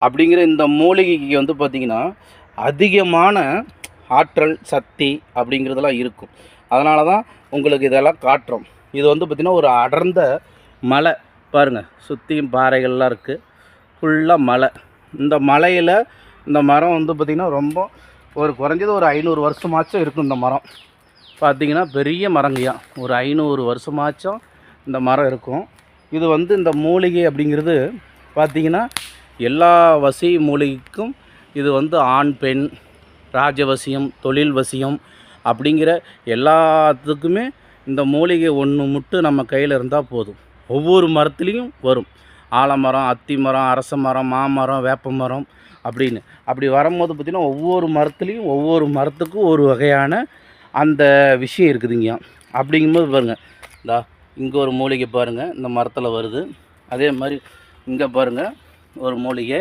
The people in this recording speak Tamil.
அப்படிங்கிற இந்த மூலிகைக்கு வந்து பார்த்திங்கன்னா அதிகமான ஆற்றல் சக்தி அப்படிங்கிறதெல்லாம் இருக்கும். அதனால தான் உங்களுக்கு இதெல்லாம் காட்டுறோம். இது வந்து பார்த்திங்கன்னா ஒரு அடர்ந்த மலை பாருங்கள், சுற்றியும் பாறைகள்லாம் இருக்குது, ஃபுல்லாக மலை. இந்த மலையில் இந்த மரம் வந்து பார்த்திங்கன்னா ரொம்ப ஒரு குறைஞ்சது ஒரு 500 வருஷமாச்சும் இருக்கும். இந்த மரம் பார்த்திங்கன்னா பெரிய மரங்கய்யா, ஒரு 500 வருஷமாச்சும் இந்த மரம் இருக்கும். இது வந்து இந்த மூலிகை அப்படிங்கிறது பார்த்திங்கன்னா எல்லா வசி மூலிகைக்கும் இது வந்து ஆண் பெண் ராஜவசியம் தொழில் வசியம் அப்படிங்கிற எல்லாத்துக்குமே இந்த மூலிகை ஒன்று மட்டும் நம்ம கையில் இருந்தால் போதும். ஒவ்வொரு மரத்துலேயும் வரும். ஆலமரம், அத்தி மரம், அரச மரம், மாமரம், வேப்ப மரம் அப்படின்னு. அப்படி வரும்போது பார்த்திங்கன்னா ஒவ்வொரு மரத்துலேயும் ஒவ்வொரு மரத்துக்கும் ஒரு வகையான அந்த விஷயம் இருக்குதுங்க. அப்படிங்கும்போது பாருங்கள், இந்தா இங்கே ஒரு மூலிகை பாருங்கள் இந்த மரத்தில் வருது. அதே மாதிரி இங்கே பாருங்கள் ஒரு மூலிகை.